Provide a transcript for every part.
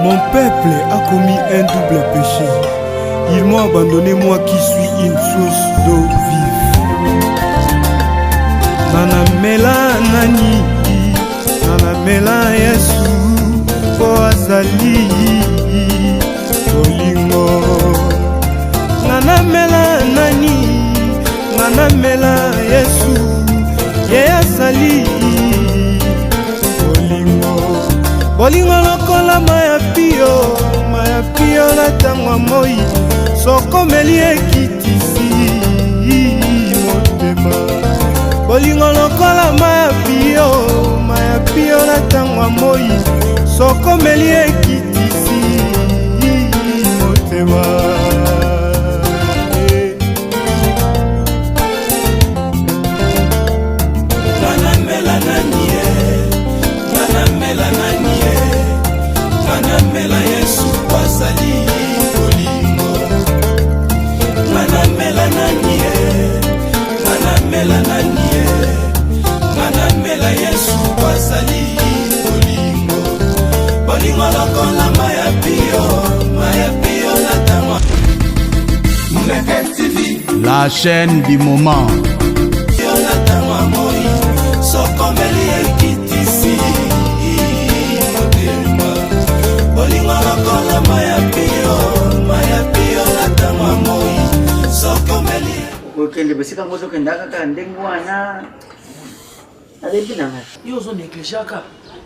Mon peuple a commis un double péché. Ils m'ont abandonné, moi qui suis une source d'eau vive. Nanamela nani, nanamela Yesu, po azali bolingo. Nanamela nani, nanamela Yesu, ye azali bolingo. Bolingo lokola maya pio na tangwa moi, sokomeli ekitisi motema. Bolingo lokola maya pio na tangwa moi, sokomeli ekitisi motema. Nanamela Yesu kwazali bolingo. Nanamela nanie, nanamela Yesu kwazali bolingo. Bolingo lokola maya pio na tama. TV, la chaîne du moment. Na tama moi, sokomeli ekitisi. Bolingo lokola maya pio na tama moi, sokomeli. Okende besika ngozo kendaka ka ndengu wana. Alebi nanga. Yo zo négligaka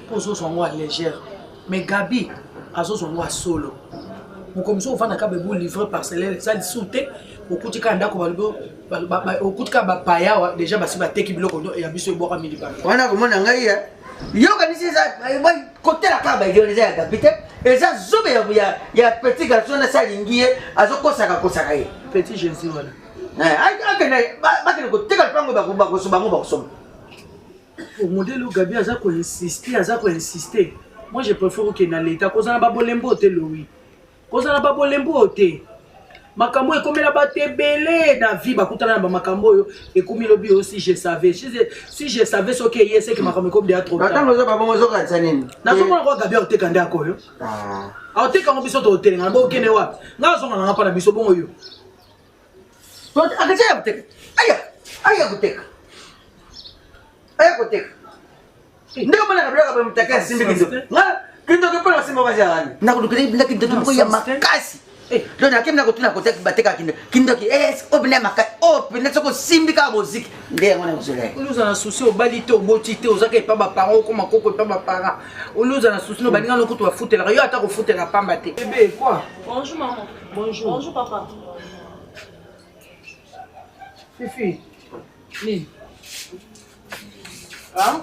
pozo songo légère. Mais Gabi azo songo solo. Mukomso ufana ka bebu livre parcellaire ça disouté okuti ka ndako balibo okuti ka ba paya déjà basi ba teki biloko ya biso eboka mili ba. Wana komona ngai ya. Yo kanisi za boy côté la ka ba yo les ya Gabi. Eza zobe ya petit garçon na salingie azokosaka kosaka ye. Petit Jésus voilà. Akene bakene ko teka pango ba kosoba ngo ba kosoba. Au modèle où Gabi aza ko insister. Moi je préfère que na l'état kozana ba bolembo te Louis. Kozana ba bolembo te. Makambo ekomela batebele na vie bakutana na makambo yo ekomi lobi aussi je savais. Si je savais ce que hier c'est que makambo comme déjà trop tard. Attends ngozo ba bongo zo kanisa nini? Na zo mona ko Gabi oteka ndako yo. Oteka ngo biso to hotel ngabo okene wapi? Ngazo ngana ngapa na biso bongo yo. Akacha kuteka. Aya kuteka. Ndio maana kabla kabla mtakaa simbi kindo. Kindo kipala simba bajani. Na kudukiri bila kindo tumko ya makasi. Ndio na kimna kutuna kuteka bateka kindo ki obne makasi. Obne soko simbi ka muziki. Ndio ngona kuzule. Uluza na souci obalite obotite ozaka pa ba parents ko makoko pa ba parents. Uluza na souci no balinga no kutu bafutela yo ata ko futela pamba te. Bébé quoi? Bonjour maman. Bonjour. Bonjour papa. Fifi. Ni. Hein?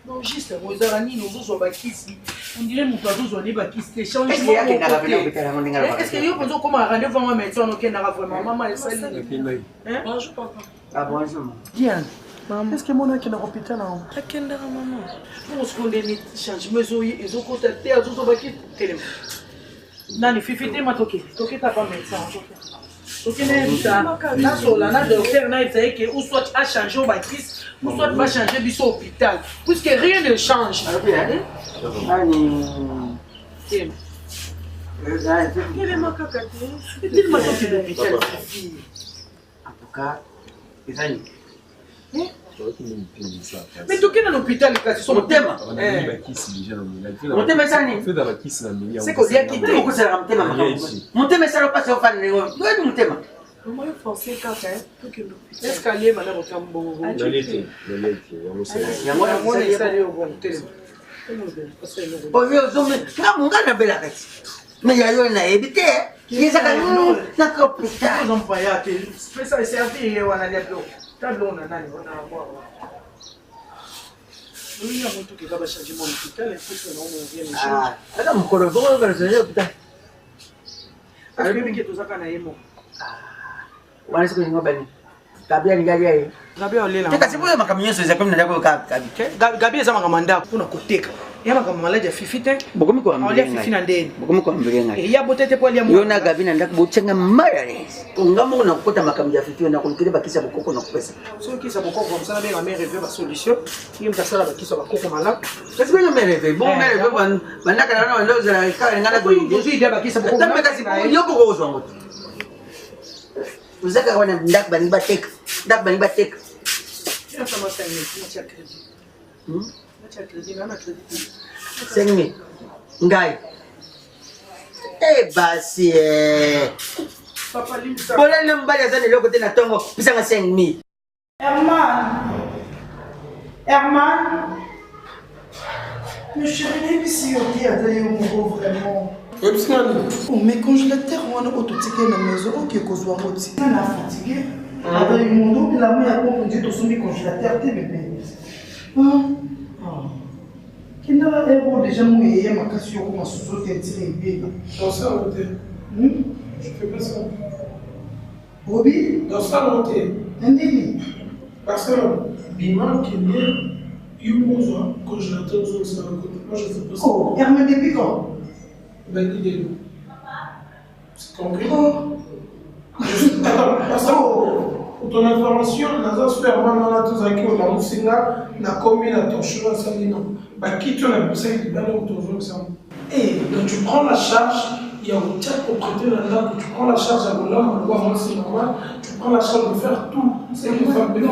Non, juste, moi, Zarani, nous sommes bakisi. On dirait mon plateau, on est bakisi. Change Est-ce que vous pensez comment rendez-vous moi maintenant, on a vraiment maman et salut. Bonjour papa. Ah bonjour. Diane. Maman. Est-ce que mon qui est dans l'hôpital là? Akenda maman. Pour ce qu'on est changement ils ont contacté à tous bakisi télé. Nani Fifi te matoke. Toke ta pas médecin. Ok, là, le docteur n'a dit que ou soit a changé au bâtisse, ou soit va changer biso hôpital. Puisque rien ne change. Quel est ma cacate? Dis-moi ce que tu l'hôpital. En tout cas, les amis. Mais tu es dans l'hôpital, c'est son thème. Mon thème est ça. C'est quoi? C'est mon thème est ça. Pas ça. Mon thème. Maman, il faut penser qu'à faire. Est-ce qu'elle est madame au Cambo? Mais il y a eu un évité. Il y a un hôpital. Ils ont pas été. Mais ça est servi. On a des tableaux. On a des oui, il y a un truc qui va changer mon hôpital. Il faut que l'on vienne. Ah, alors, mon collègue, on va changer l'hôpital. Parce que tu as un aimant. Wana siku nyingi bali. Gabi ni gari yeye. Gabi olela. Teka sipo ya makamionyo sasa kwa mnataka Gabi. Gabi eza makamanda kuna kuteka. ya makambo maladi ya fifi te bokomi koambia olia fifi na ndeni bokomi koambia ngai ya botete po alia yo na gabi na ndako bochenga marales ngambo na kokota makambo ya fifi na kolikile bakisa bokoko na kopesa so kisa bokoko msala benga mère rêve ba solution ki mtasala bakisa bakoko malamu kasi benga mère rêve bon mère rêve bandaka na wana ndoza na kale ngana ko ngi ide bakisa bokoko tambe kasi yo boko ozwa ngoto uzaka wana ndako bani bateka ndako bani bateka ya kama sasa ni cha credit cha credit na credit 5,000 ngai basi papa limsa bolana mbali azana loko te na tongo pisanga 5,000 Herman, mais chérie, mais si on dit à vraiment. Oh, mais congélateur, on a autotique à la maison, ok, qu'on soit rôti. On a fatigué. Avec le monde, la main a compris tout son congélateur, t'es bébé. Qui n'a pas l'air déjà mouillé, ma cassure, ma sous-sauce, t'es tiré bien. Dans ça, monter. Je fais pas ça. Bobby? Dans ça, monter. Parce que Bima qui est bien, il y a besoin congélateur aux ça. Moi, je fais pas ça. oh, Herman depuis quand? Ben, il est là. C'est compris? Oh. Attends, parce que pour ton information, Naza Superman, on a tous acquis, on a Moussinga, on a commis la torche, on a dit non. Bah, qui tu as poussé, il va nous trouver ça. Et donc, tu prends la charge, il y a une telle propriété là-dedans, tu prends la charge à l'homme, on voit c'est normal, tu prends la charge de faire tout. C'est une femme de faire.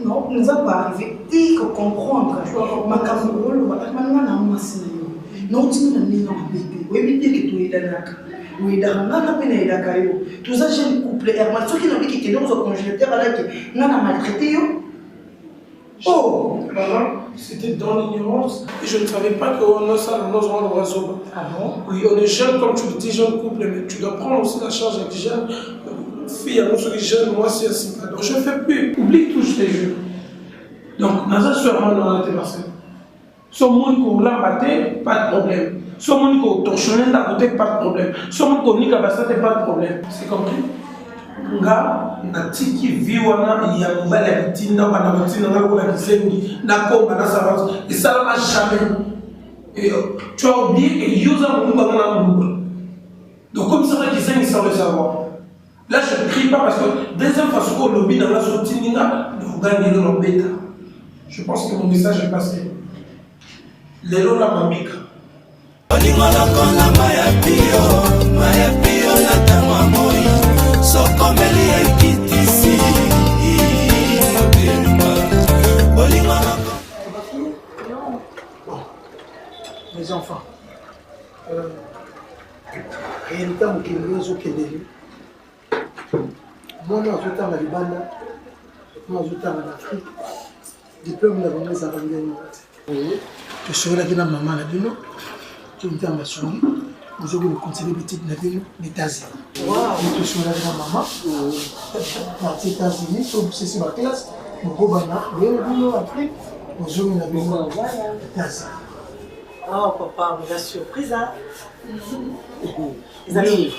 Non, nous n'avons pas arrivé. Il faut comprendre. Ma camarade, non, tu n'as pas bébé. Oui, mais que tu es là. Oui, tout ça, j'ai un couple. Herman, ceux qui n'ont pas quitté dans un congélateur, on a maltraité. Oh! C'était dans l'ignorance et je ne savais pas qu'on a ça dans nos oiseaux. Ah bon? Oui, on est jeune, comme tu le dis, jeune couple, mais tu dois prendre aussi la charge avec jeune. Fille, à nous, ceux qui jeunes, moi, c'est ainsi. Donc, je ne fais plus. Oublie tout, je te jure. Donc, Naza Superman, on a été passé. Son monde qu'on l'a battu, pas de problème. Son monde qu'on torchonne à côté, pas de problème. Son monde qu'on n'y a pas de problème. C'est compris? Nga natiki viwana ya mbala ya bitinda bana bitinda ngako la kisengi na komba na savance et ça n'a jamais et tu as oublié que Yosa Mouba na Mouba donc comme ça kisengi sans le savoir là je ne crie pas parce que deuxième façon qu'on lobby dans la sotininga de gagner le bêta je pense que mon message est passé les lola mamika Olingola kola maya pio la tama moi sokomeli ekitisi Olingola Mes enfants, réalité, mon kilo, je suis moi, je suis en Libanda, moi, je suis en Afrique. Diplôme, nous avons mis à l'Angleterre. Je suis là, maman, là, je suis en Massouli. Nous avons continué les petites navires des États-Unis. Je suis là, maman, aux États-Unis, c'est ma classe. Nous avons en Afrique. Nous avons les États-Unis. Oh papa, vous êtes surprise hein?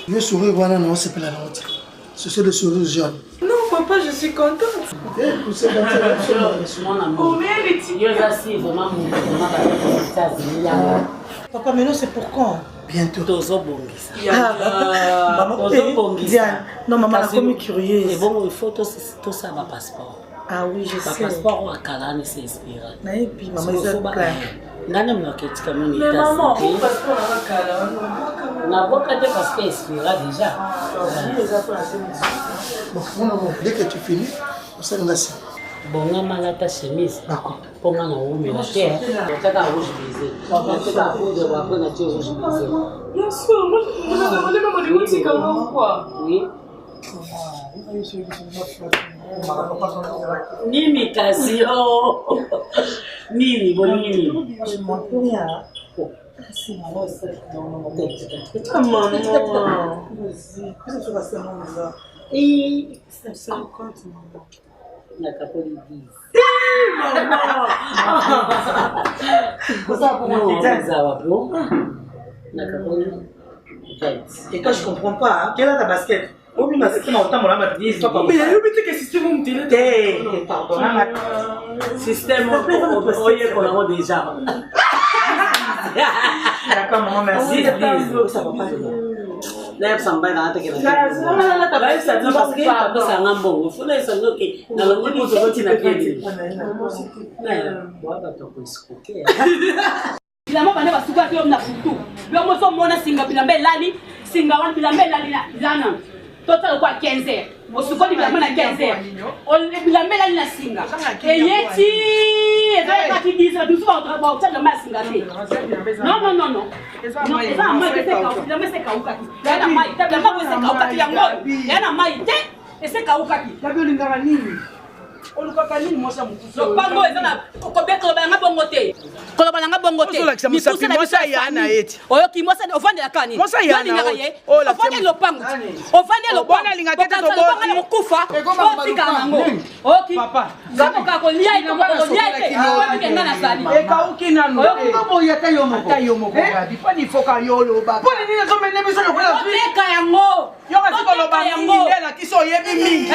Le sourire, voilà, non, c'est pas la nôtre. Ce sont des sourires jaunes. Non papa, je suis contente. Papa, mais non, c'est pour quand? Bientôt. Maman, Diane, non, maman, elle est comme curieuse. Et bon, il faut tout ça, ma passeport. Ah oui, je sais. Ma passeport, on a calé, c'est inspiré. Et puis, maman, ils ont clair. Mais maman, pourquoi passeport on a calé? On a beau cadeau parce qu'il est inspiré déjà. Bon, dès que tu finis, on s'en va. Bon, on a mal ta chemise. D'accord. Pour moi, on met la terre. On a un rouge brisé. On a un rouge brisé. Bien sûr, moi je me demandais même des boutiques comment quoi. Oui. Nini kasi oh Nini bonini Je ne montre rien. Maman. Qu'est-ce que tu vas faire, maman? Et C'est 50, maman. la capoli dit. Ça pour moi, Ça va bon. La capoli. et toi, je comprends pas. Hein? Quelle est ta basket? obi na système otambola ma 10 mais yobi te que système mutile te pardon na système oye pour la déjà d'accord maman merci ça va pas Lep sampai na ate kena. Parce que pas ça ngambo. Faut les sanoke. Na longo ni zo tina kedi. Bota to ko escoquer. Bilamba bana basuka pe na futu. Bilamba so mona singa bilamba lali, singa wan bilamba lali na zana. Total kwa 15h. Osuko ni bilamba na 15h. On bilamba lali na singa. Eyeti, ezaka kati disa dusu ba ba utanga masinga te. Non. Non, eza mai te ka, bilamba se ka ukati. Yana mai, bilamba se ka ukati yango. Yana mai te, ese ka ukati. Tabi olingaka nini? Olukaka nini mwasa mukuso? Lopango eza na kobeko banga bongo te. Koloba nanga bongo te. Mikusa na bisa yana eti. Oyo ki mwasa ovande la kani. Mwasa yana. Ovande lopango. Ovande lopango. Bona linga tete to boti. Okufa. Boti kanango. Oki. Papa. Zako kako liai ko liai. Ko kenga na sali. E ka uki nanu. oyo ko yata yo moko. Ata yo moko. Di pa di foka yo lo ba. Pone nini zo mene biso lo kwa. Teka yango. Yo ka siko lo ba mingi ndela kiso yebi mingi.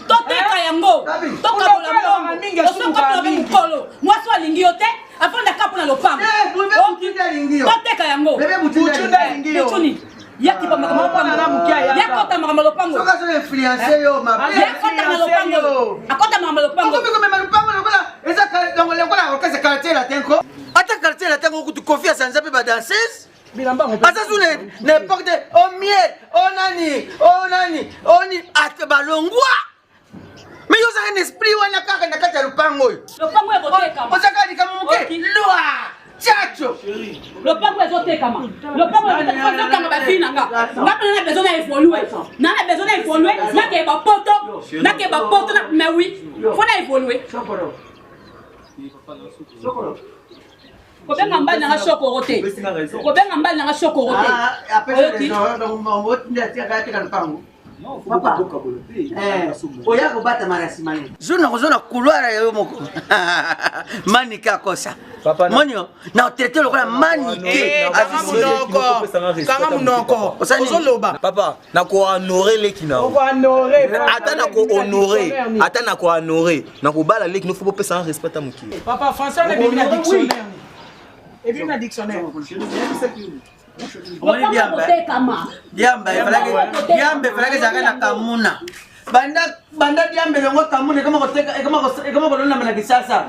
To teka yango. To kabola mingi. Osoko lo mukolo. Mwasa alingi yote. Afanda kapo na lopango. Butinda lingi yo. To teka yango. Bebe butinda lingi yo. Butuni. Yaki pa makama na mukia ya. Yakota makama lopango. Soka so influencer yo ma. Yakota makama lopango. Akota makama lopango. Ko me malupango lokola eza donc lokola okase quartier la tenko. Ata quartier la tenko kutu confiance en zape ba danseuse. Bilamba on Asa sune n'importe au miel, oni ateba longwa. Mais yo za un esprit wana kaka na kata lupango yo. Lopango ezoteka. Osaka ni kama muke. Lwa. Chacho. Lopango ezoteka ma. Lopango ezoteka ma bafina nga. Ngapa na besoin na évoluer. Na besoin na évoluer, na ke ba poto na mais oui. Faut na évoluer. Sokoro. Kobenga mbali na shokoro te. Kobenga mbali na shokoro te. Après ça donc on ndia tia kati kan pango. Papa. Oya ko bata marasi mani. Zona couloir yo moko. Manika kosa. Papa. Monyo na traiter lokola manike. Kanga munoko. Ozoloba. Papa, na ko honorer lekina. On va honorer. Ata na ko honorer. Ata na ko honorer. Na ko bala lekina faut pas sans respect à muki. Papa français ne vient pas dictionnaire. Et bien na dictionnaire. Oni diamba falake zaka na kamuna. Banda diambe longo kamuna kama kolona mana kisasa.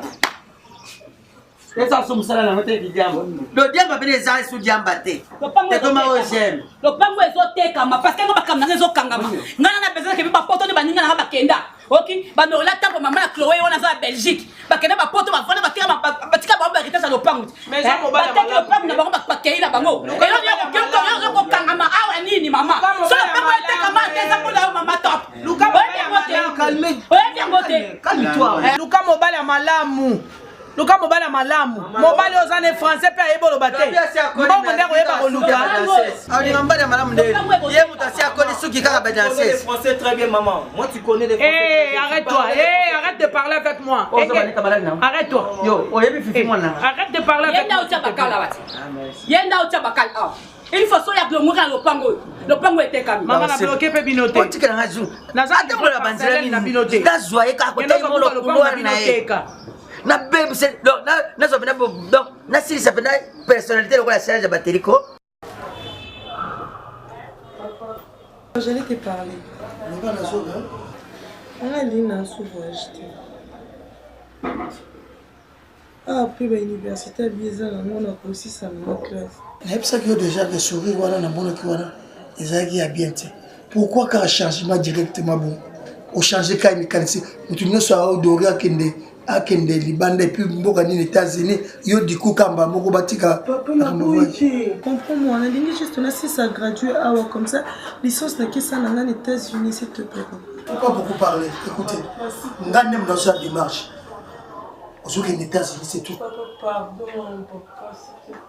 Esa sumsala na mate diamba. Do diamba bene za su diamba te. Te koma o j'aime. Lopango ezoteka ma parce que ngaba kamna ezokangama. Ngana na besoin ke ba poto ne baninga na bakenda. OK, ba no la tampo mama na Chloé on a za Belgique. Bakenda ba poto ba fona batika ba barita za lopango. Mais ça mo bala. Bateka lopango na bango bakeila bango. Elo yo ko kangama awa nini mama. So lopango eteka ma teza ko la mama top. Luka calme. Oya ngote. Calme-toi. Luka mobala malamu. Luka mobala malamu. Mobala ozane français pe ayebolo bate. Mbongo ndeko yeba ko luka. Ari ngambala malamu nde. Ye mutasi akoli suki kaka ba danser. Français très bien maman. Moi tu connais les français. Arrête-toi. Arrête de parler avec moi. Arrête-toi. Yo, oyebi fifi mwana. Arrête de parler avec moi. Yenda utabakala wati. Yenda utabakala. Il faut so ya glomoura lopango. Lopango eteka. Mama na bloquer pe binote. Otika na zu. Na za te ko la banzela na binote. Na zoye ka ko te mo lo couloir na e. Na bebe c'est donc na zo bina donc na siri ça bina personnalité lokola charge de batterie ko. J'allais te parler. On a dit dans ce voyage. Après l'université, on a aussi ça dans notre classe. C'est ça que déjà des souris voilà na bonne qui voilà ils a bien. Pourquoi quand changement directement bon au changer quand mécanicien nous ne soit odoré akende libanda et puis mboka ni États-Unis yo du coup kamba moko batika papa na comprends-moi on a dit juste on a si ça gradué comme ça licence na kisa na les États-Unis s'il te plaît. Pourquoi beaucoup parler écoutez ngane dans sa démarche aujourd'hui les États-Unis c'est tout. Papa pardon papa.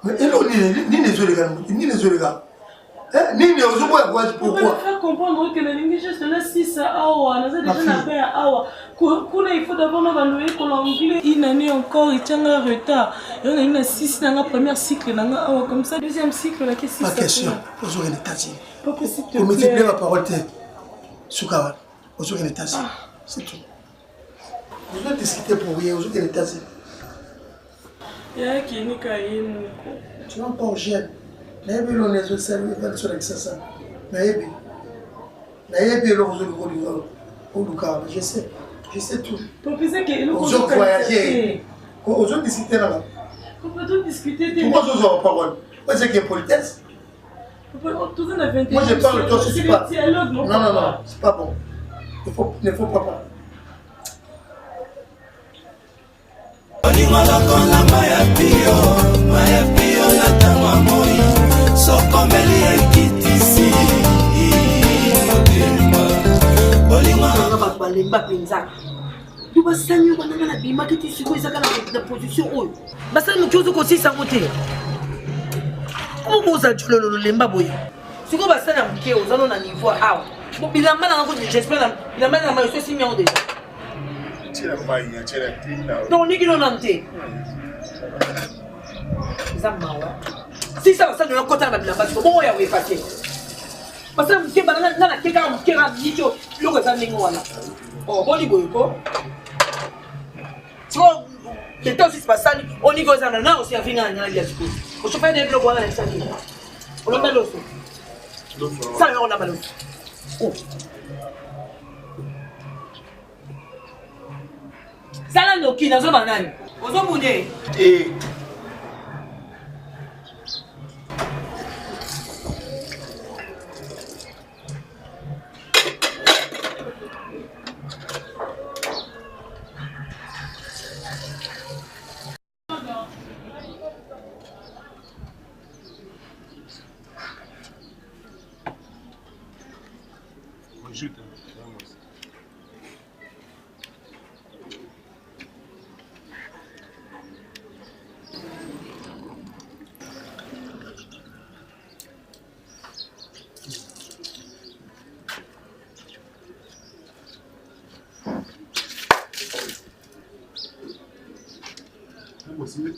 Mais ni les gars Nini ozuboya kwa pourquoi? Faire comprendre que la ligne juste là si ça awa, on a déjà na paix awa. Kuna il faut d'abord na banoé ko l'anglais une année encore il tient un retard. Et on a une 6 dans la première cycle na awa comme ça deuxième cycle là qu'est-ce que c'est? Ma question, aujourd'hui les États-Unis. Papa s'il te plaît. Multiplier la parole. Soukawa, aujourd'hui elle est tassée. C'est tout. Vous devez discuter pour rien, aujourd'hui elle est tassée. Tu es encore jeune. Maybe l'on est sur le sur l'exercice. Maybe je sais tout. Aujourd'hui voyager. Aujourd'hui discuter là-bas. On peut tout discuter. Pourquoi vous avez parole? Moi c'est qu'il y a politesse. Moi je parle de toi, je suis pas. Non, c'est pas bon. Il ne faut pas parler. Olingola maya pio na tama moi sokomeli ekitisi olingola balemba penza tu basanyo bananga na bima kiti siko ezaka na position oyo basali mokozo kosisa kote okoza tsholo lemba boye siko basali moke ozano na niveau awa bilamba na ngo j'espère bilamba na mayo sosi miao déjà non, ni kilo nante. Si ça va ça nous côté la bilamba bon ya effacer. Parce que mke banana na keka mke ra bicho loko za ningo wana. Oh boni boyko. So que tout se passe au niveau za na aussi afina na ya siku. O chauffeur de bloc wana ça qui. On l'a baloso. Ça on a baloso. Oh. Sala noki nazo banani. Ozo munde.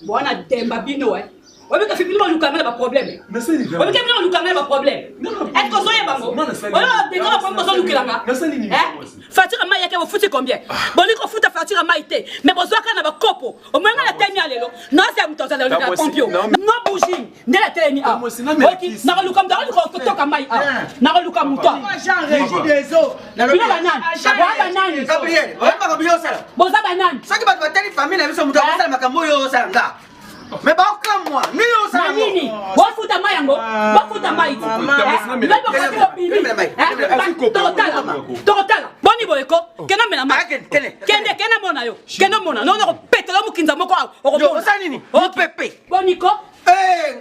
Bona demba bino Obi ka fipili ba lukamela ba problème. Obi ka bino lukamela ba problème. Est-ce que soyez bango? Voilà, de quand on peut lukelanga. Facture ma yake vous foutez combien? Boli ko futa facture ma ité. Mais bozo ka na ba kopo. O mwenga na temi alelo. Non c'est mutoza la pompio. Non bougie. Ndela temi a. OK, na lukam da ko toka mai a. Na lukam muto. Jean Régis des eaux. Na lo banane. Wa banane. Gabriel, on va ko biosala. Boza banane. Soki ba teli famille na biso muto ko sala makambo yo sanga. Mais bah comme moi, ni on s'en nini. Wa futa mayango, wa futa maiti. Total. Boni boyeko, kena mena ma. Kena mona yo. Kena mona. Non non pete la mukinza moko o. Yo ça nini? O pepe. Boniko.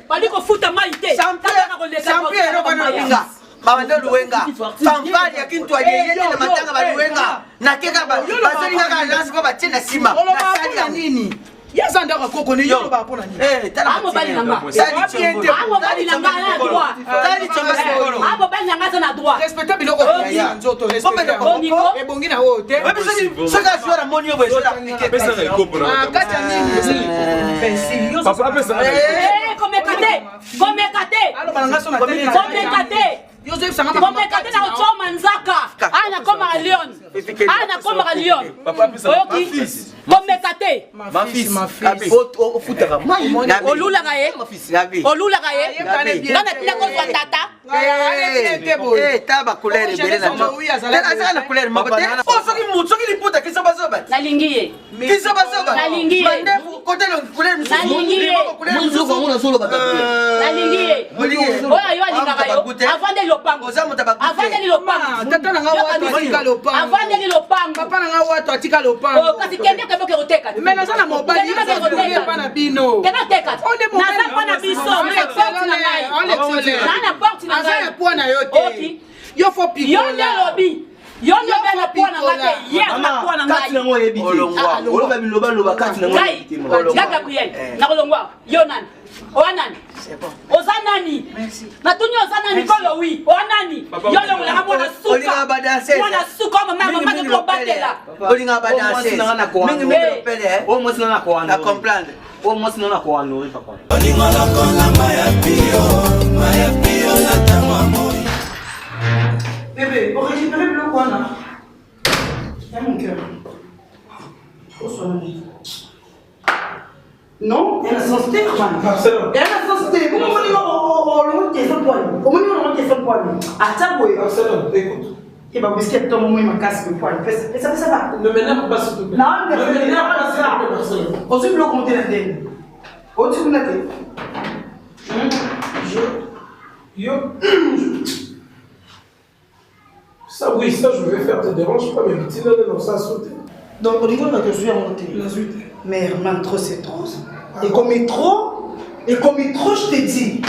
Boniko futa maiti. Champion ro bana linga. Bawanda luwenga. Famfali ya kintu aliyeye na matanga ba luwenga. Na keka ba. Basalinga ka lasi ko ba tena sima. Sali ya nini? Yasa ndaka koko ni yo ba pona ni. Amo bali nanga. Amo bali nanga na droit. Sali chomba sikolo. Amo bali nanga na droit. Respectable loko ya nzoto respectable. Boniko. E bongi na wo te. Wewe sasa saka sura moni yo bwe sura. Pesa na ikopona. Kati ya nini? Pensi. Papa pesa na. Come kate. Alo balanga sona tele. Come kate. Joseph Sangama. Come kate na choma nzaka. Ana koma a Lyon. Ana koma a Lyon. Papa pesa na. Come kate. Ma fille. O futaka. Olula gae. Olula gae. Ngana pila ko kwa tata. Taba couleur bele na cho. Tata na couleur moko te. O soki liputa kisoba soba. Nalingiye. Kisoba soba. Nalingiye. Mandefu kote lo couleur musu. Nalingiye. Musu ko ngona solo bata. Nalingiye. Oya yo alingaka yo. Avande lopango. Avande lopango. Tata na ngawa atika lopango. Avande lopango. Papa na ngawa atika lopango. Kasi kende ka boke roteka. Mais na sana mobali ya pa na bino. Kena teka. Na sa pa na biso. Mais porte na ngai. Na porte na ngai. Asa po na yo te. Yo fo piko. Yo le lobby. Yo le bela po na ngai. Hier na po na ngai. Kati na ngo yebi. Oloba biloba loba kati na ngo. Ngai. Gabriel. Na kolongwa. Yo nani? Oanani? Ozanani? Merci. Natuni ozanani kolo wi. Oanani? Yo le ngula mwana suka. Olinga badanse. Mwana suka mama ko batela. Olinga badanse. Mingi mingi pele. O mo sina na ko na comprendre. O mo sina na ko anu papa. Olinga la kola maya pio na tama moi. Bébé, on récupère le bloc. Voilà. Il y a mon cœur. Non, il y a la société, Marcelo. Il y a la société. Comment on dit on téléphone pour lui? Comment on téléphone pour lui? Attends, oui. Marcelo, écoute. Et bah, biscuit, toi, moi, il m'a cassé le poil. Et ça va. Ne m'énerve pas, s'il te plaît. Non, ne m'énerve pas, s'il te plaît, Marcelo. Aussi, bloc, on t'est Aussi, vous l'avez. Yo. Ça, oui, ça, je vais faire. Te dérange pas, mais tu n'as pas ça à sauter. Donc, au niveau de la question, on monté. Mais Herman, trop, c'est trop. Et comme il trop, je te dis.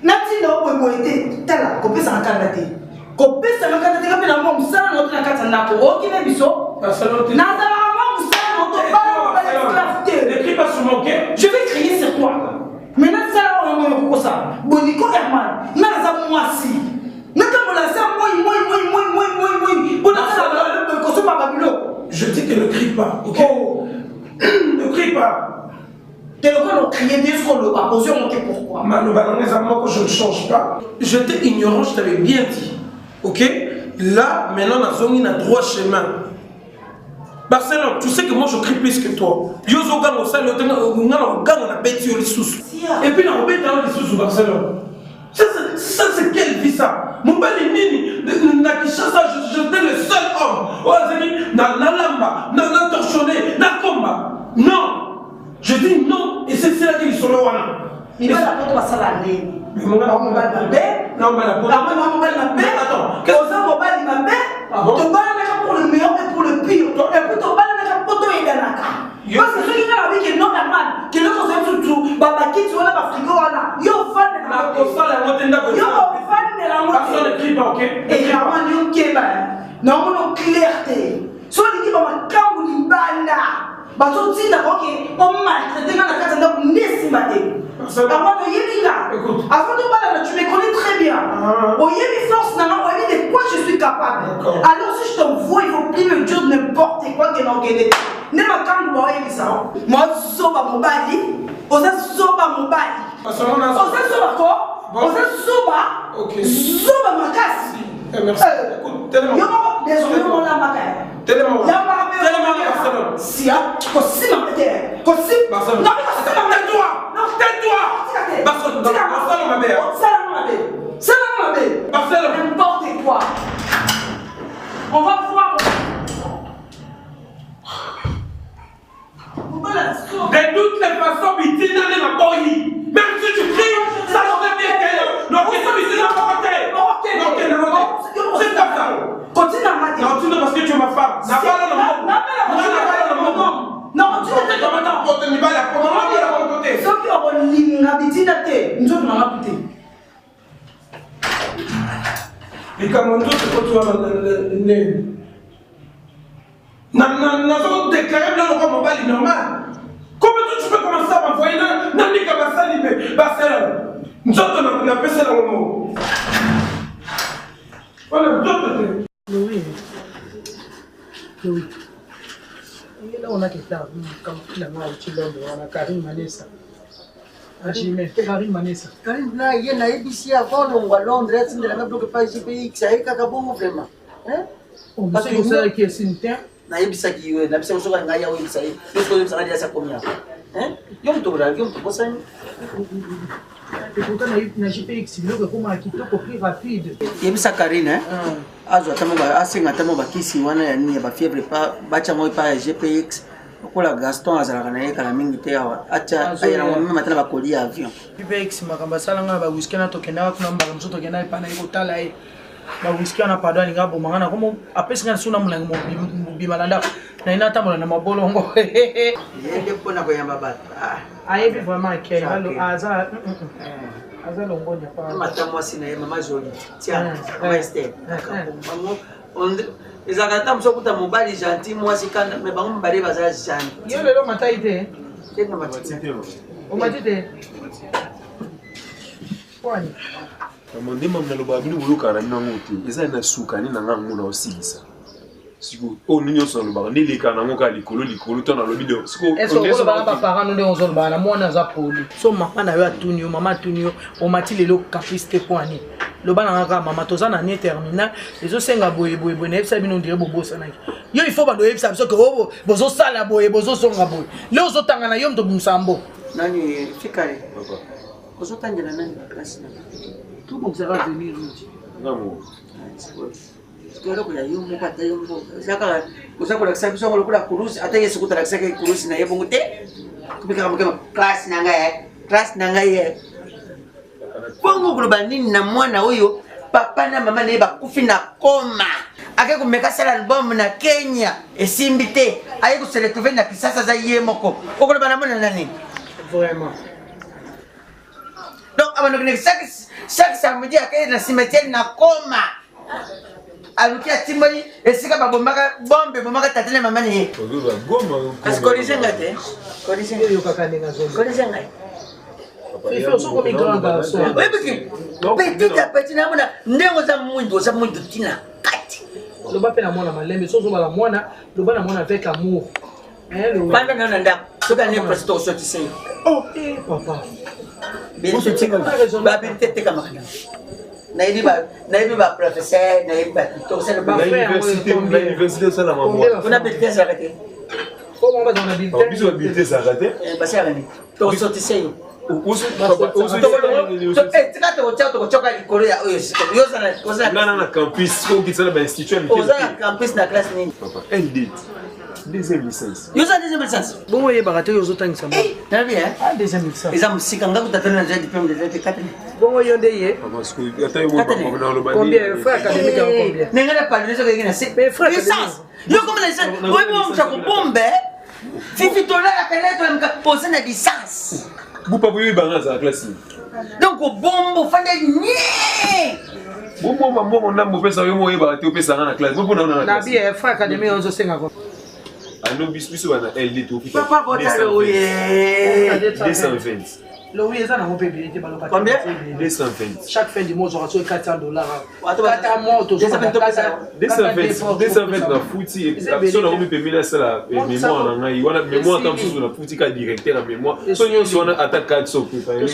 Nati, là, où il était, t'as là, qu'on peut s'en candidater. Qu'on peut s'en candidater, qu'on peut s'en candidater, qu'on peut s'en candidater, qu'on peut s'en candidater. N'écris pas sur mon quai. Je vais crier sur toi. Maintenant, ça là, on va faire ça. Bonico Herman, n'a pas moi si. N'a pas moi ça, moi. Je dis que ne crie pas, ok? Ne crie pas. T'es le cas de crier dès qu'on le va poser, on sait pourquoi. Moi, je ne change pas. J'étais ignorant, je t'avais bien dit. Ok? Là, maintenant, on a droit chemin. Barcelone, tu sais que moi je crie plus que toi. Yozo gang au sale, on a bêti les sous. Et puis on a bêti les sous Barcelone. Ça c'est quelle vie ça? Mon bel nini, n'a qui chasse, j'étais le seul homme. Oh, na lamba, na torchonné, na combat. Non! Je dis non, et c'est là qu'ils sont là. Il va la porte à salander. Mais mon gars, on va la paix. Non, mais la porte. Attends, qu'est-ce que ça va pas la paix? Tu vas pour le meilleur et pour le pire. Et puis tu vas la porte et ganaka. Parce que ceux qui viennent avec non normal, qui ne sont pas tout, baba qui tu vas la frigo là. Yo fan de la moto. Yo fan de la moto. Personne ne crie pas, ok? Et clairement yo keba. Non, on clarté. Soit dit que ma kambu libanda. Bato ti na ok, on maltraité dans la case de Nessimate. Avant de Yélinga, avant de parler, tu me connais très bien. Au Yéli force, de quoi je suis capable. Alors si je t'envoie, il faut plus me dire n'importe quoi que l'on gagne. Ne m'a quand moi ça. Moi, soba mon bali, osa soba mon bali. Osa soba quoi? Osa soba. Soba ma casse. Merci. Écoute, tellement. Désolé, mon la tellement. Si, possible, Barcelone. Non, mais tais-toi. Non, tais-toi. Barcelone, ma mère. Barcelone. N'importe quoi. On va voir. De toutes les façons, Bitine n'est pas boyi. Même si tu cries, ça serait bien qu'elle. Non, Bitine n'a pas côté. Non, c'est ta femme. Continue à mater. Non, tu ne parce que tu es ma femme. N'a pas le nom. Non, tu ne t'es pas dans côté. Mais la côté. Ceux qui ont l'inhabitude, nous sommes dans la beauté. Et comme on dit, c'est quoi tu vas le nez? Nous avons déclaré le roi mobile normal. Comment tu peux commencer à m'envoyer dans les cabassales? Barcelone. Nous avons appelé ça dans le mot. Voilà, d'autres. Oui. Et là, on a quelqu'un comme finalement au Chilombe, on a Karim Manessa. Karim Manessa. Karim, là, il y a ici avant, on va Londres, c'est de la même bloc pas GPX, ça est kakabo vraiment. Hein? Parce que ça qui est Sintin. Naibisa qui est, naibisa aussi quand il y a eu ça, parce que ça a déjà combien. Hein? Yom to là, yom to quoi et pourtant, na GPX, le comment a quitté pour plus rapide. Yebisa Karine, hein? Azo atamoba asenga tamoba kisi wana ya ni ba fièvre pas bacha moi pa GPX. Okola Gaston azalaka na ye kala mingi te awa. Acha ayela mo mema tala ba kolia avion. GPX makamba sala nga ba whisky na tokenda kuna mbala msoto kenda pa na ikotala ye. Ba whisky na padwa linga bo mangana komo apesi nga suna mulangi mo bimalanda. Na ina tamola na mabolongo. Yende pona ko yamba bata. Ayebi vraiment quel aza aza longonya pa. Mata moi sina ye mama joli. Tiens, reste. Les agata msokuta mobali gentil moi sikanda mais bango mbali bazala gentil. Yo lelo matai te. Tena matite. O matite. Kwani. Kamonde mamna lo babini buluka na nangote. Eza na suka ni nanga nguna osilisa. Siko o ninyo so lo ba ni leka na ngoka likolo to na lo bido. Siko on ba ba parents no de on ba na mwana za poli. So mama na yo atuni mama atuni o mati lelo kapiste kwani. le bana ngaka mama tozana année terminale les osenga boye na yebisa bino ndire bobosa naki yo il faut bando yebisa biso que bozo sala boye bozo songa boye le ozotanga na yo mto bumsambo nani fikale ozotangela nani classe na tout bon ça va venir non Kero kuya yo mo pata yo mo saka kusakula kisabiso ngolo kula kurusi ata yesu kutara kisake kurusi na yebo ngute kubika kama class nanga ye bongo kuloba nini na mwana huyo papa na mama na bakufi na koma ake kumeka sala album na Kenya esimbi te aye kuseletove na kisasa za ye moko okuloba na mwana nani vraiment donc abano kene chaque samedi ake na cimetière na koma alukia timbali esika babombaka bombe tatene mama ni askolise ngate kolise yo kakane na zone kolise ngate il faut so comme grand garçon petit à petit na mona ndengo za mwindu tina kati le ba pe na mona malembe so ba la mona le ba na mona avec amour panda na nda soka ne presto sorti oh papa bien sûr ba bien tete kama kana naibi ba professeur naibi ba to c'est le ba l'université ça la maman on a bien ça raté comment on a bien biso habilité ça raté ba ça raté to sorti c'est na campus ko kitala ba institut campus na classe nini LD deuxième licence yo za deuxième licence bon oui barato yo zotangisa mo na bien ah deuxième licence ils am sikanga kutatana na diplôme de 24 bon yo ndeye parce que ata yo mo na lo bani combien frère académique combien nenga pa le soke ngina c'est mais frère licence yo comme la licence oui bon ça bombe fifi tola la kaneta mka poser na licence bu pa boyo banga za classe donc bombo fande nie bombo mambo na mo pesa yo mo yeba te opesa na classe bombo na na bien frère académique on zo senga ko ano biso wana LD to pita papa vota oui 220 le oui ça na mo payer te baloka combien 220 chaque fin du mois j'aurai $400 4 mois to 220 na fouti et so na mo payer na sala mémoire na ngai wana mémoire tant sur na fouti ka directeur na mémoire so nyo so na attaque 400 préparer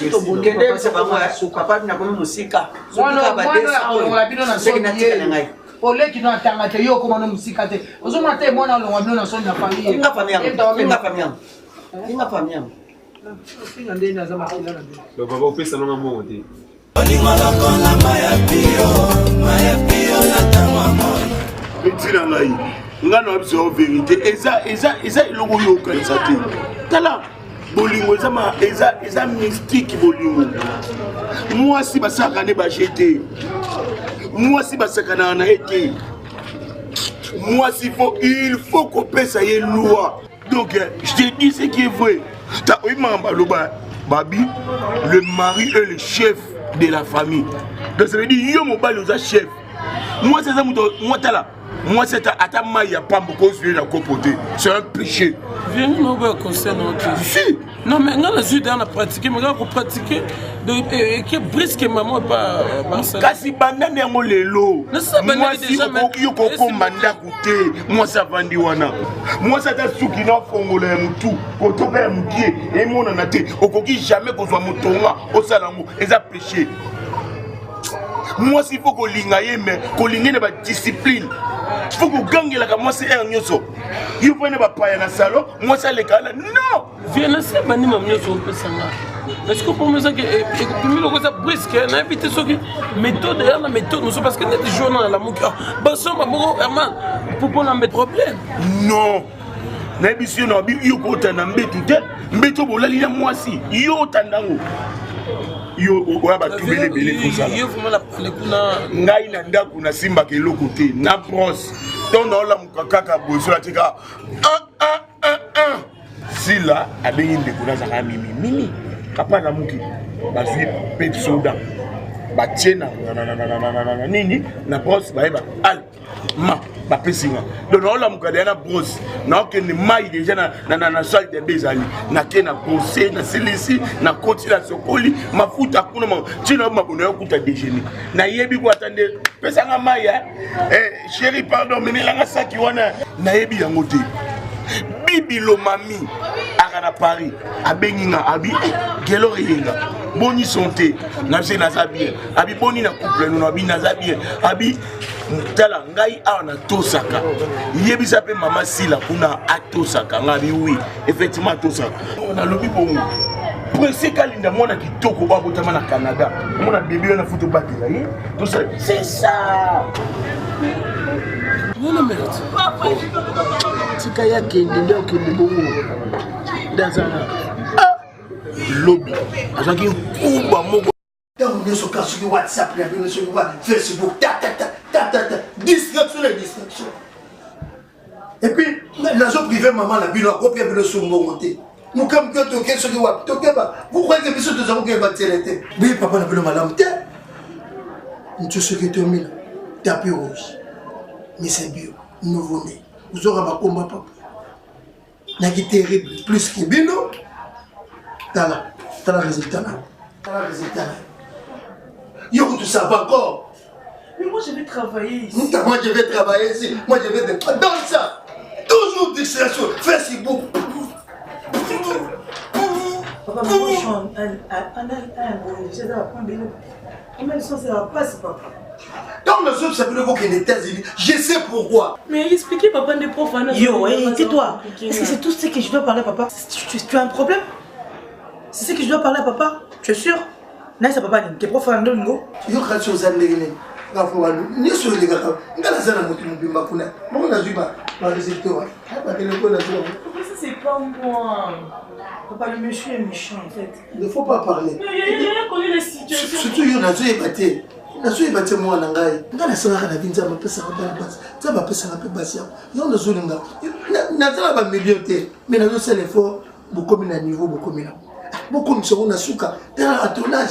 papa na komi musika wana ba bino na so na ngai ole kino atanga te yo koma no musika te ozo mate mwana olongwa bino na so na famille inga famille finga ndeni aza makila na bino le baba opesa nanga mbongo te olingo lokola maya pio na tangwa moi petit na ngai ngano abiso vérité eza eloko oyo okanisa te tala bolingo eza mystique bolingo mwasi basaka ne bajete mwasi basakana na ete mwasi il faut kopesa ye loi donc je te dis ce qui est vrai ta oimamba loba babi le mari est le chef de la famille donc ça veut dire yo mobali oza chef moi c'est ça moi tala moi c'est ata mai ya pambo ko suer la copoter c'est un péché viens nous ba conseil si non mais ngala jude na pratiquer mais ngala ko pratiquer de que brisque maman pas Barcelone kasi bandane yango lelo moi si yo ko komba ndaku te moi ça vandi wana moi ça ta suki na fongola ya mutu ko toka ya mukie et mona na te okoki jamais ko zwa mutonga osala ngo eza péché moi s'il faut qu'on lingaye mais qu'on lingaye ba discipline il faut qu'on gagne la moi c'est un nyoso il faut ne pas payer na salon moi ça les gars non viens là c'est bani mam nyoso on peut ça est-ce que pour moi ça que puis le cosa brisque na éviter ce qui méthode la méthode nous parce que net journal la muka ba so ma mo herman pour pas mettre problème non na biso na bi yo ko tana mbetu te mbeto bolali na mwasi yo tandango yo oya batubele bele kozala ngai na ndako na simbaka eloko te na brosse to naolamuka kaka bozola tika sila abengi ndeko nazaka mimi kapa na muki bazwi pe soda batie na nini na brosse bayeba al ma bapesinga donc naolamuka deya na brosse naokende mai deja na salle de bezali nake na brose na silisi na koti na sokoli mafuta kuna ntina mabono ya kuta déjeuner nayebi ko atande pesanga mai chéri pardon menelanga saki wana nayebi yango te bibilo mami aka na Paris abenginga abi gelo yenga boni santé nase naza bien abi boni na couple no abi naza bien abi tala ngai awa na tosaka yebisa pe mama sila kuna atosaka ngabi oui effectivement atosaka on a lobi bongo pressé kalinda mwana kitoko babotama na Canada mwana bébé na photo batela ye tout ça c'est ça non merde tika ya kende ndio kende bongo dans un lobby azaki kuba moko donc nous sommes sur WhatsApp nous sur Facebook ta distraction et puis la zone privée maman la bino copie de sur monter nous comme que toquer sur WhatsApp toquer ba vous croyez que biso nous avons que va tirer oui papa n'a pas le malade nous tu sais que tu mis tapis rouge mais c'est bio nouveau-né vous aurez ma combat papa n'a qui terrible plus que bino t'as le résultat là yo tout ça pas encore. Mais moi je vais travailler ici. Moi je vais travailler ici. Moi je vais dans ça. Toujours distraction. Facebook. Papa, moi je suis en donc les autres savent que les États-Unis, je sais pourquoi. Mais expliquez papa des profs. Yo, tais-toi. Est-ce que c'est tout ce que je dois parler à papa? Tu as un problème? C'est ce que je dois parler à papa? Tu es sûr? Non, ça papa, tu es prof en Ndongo. Yo, quand tu es en Ndongo, ni sur les gars, on a ça dans notre bimba kuna. Moi on a vu pas les secteurs. Pas téléphone là. Pourquoi ça c'est pas moi? Papa le monsieur est méchant en fait. Il ne faut pas parler. Mais il a connu la situation. Surtout yo na zo épaté. Na zo épaté moi na ngai. Ngana sanga na binza ma pesa ka basi. Ça va pesa ka basi. Yo na zo linga. Na za ba million té. Mais na zo c'est l'effort beaucoup na niveau beaucoup na. Beaucoup mso na suka. Dans à ton âge.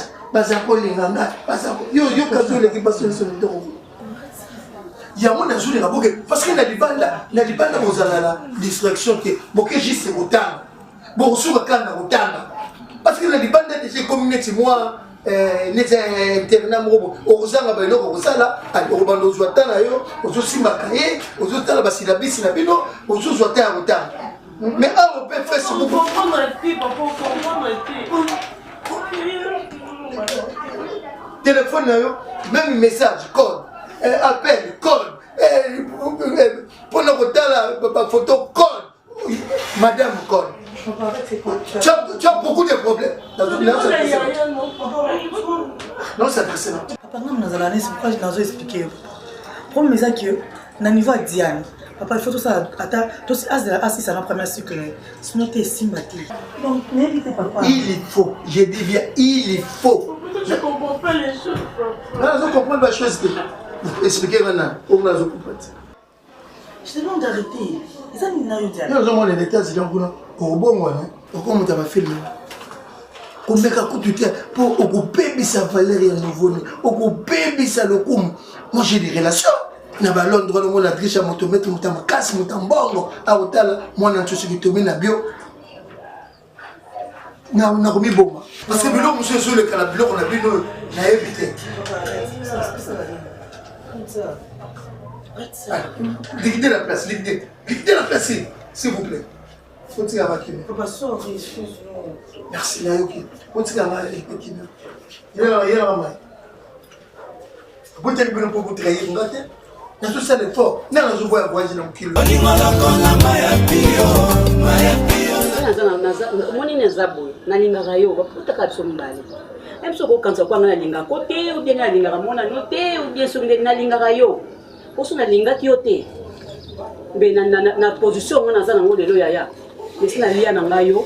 Yo kazo l'équipe parce que c'est le il y a mon azuli na boke parce que la libanda bozala la distraction que boke juste botanga bo suka kana botanga parce que la libanda déjà communauté moi neza internat mo ozanga ba eloko kozala obando zwa tana yo ozosimba kaye ozotala basilabisi na bino ozozwa ta botanga mais on peut faire ce beaucoup téléphone, même message, code, appel, code, pour la photo, code, madame, code. Tu as beaucoup de problèmes. Non, c'est personnel. Papa, non, nous allons c'est pourquoi je vais expliquer. Le problème c'est que, dans le niveau de Diane, papa, il faut tout ça, tout ça, c'est la première cycle. Sinon, tu es sympathique. Donc, n'évitez papa. Il faut, je dis bien, il faut. Je ne comprends pas les choses. Non, je comprends pas les choses. Expliquez maintenant. Comment je comprends. Je te demande d'arrêter. Et ça, nous n'avons pas. Non, je demande les détails. Je dis au bon moment. Comment tu as fait le film? Combien de coups de terre pour occuper sa valeur et un nouveau-né, occuper sa locum. Moi, j'ai des relations. Na balon droit de mon adresse à mon tomate, mon tamas, mon tambongo, à hôtel, moi, je suis tombé na bio. Na remis bon. Parce que bilo monsieur sur le calabilo on a vu nous na évité. Dites la place, dites la place s'il vous plaît. Faut tirer avec lui. Papa sorry, excuse-moi. Merci là OK. Faut tirer avec lui. Il est là maman. Vous t'êtes venu pour vous trahir vous gâter. Na tout ça l'effort. Na je vois voyager dans kilo. Moni neza boye nalingaka yo baputaka biso mibale même soki okanisa kwanga nalingaka ko te ou bien nalingaka mwana no te ou bien soki nalingaka yo oso nalingaki yo te mbe na position ngo naza nango lelo yaya esi nalia na ngai yo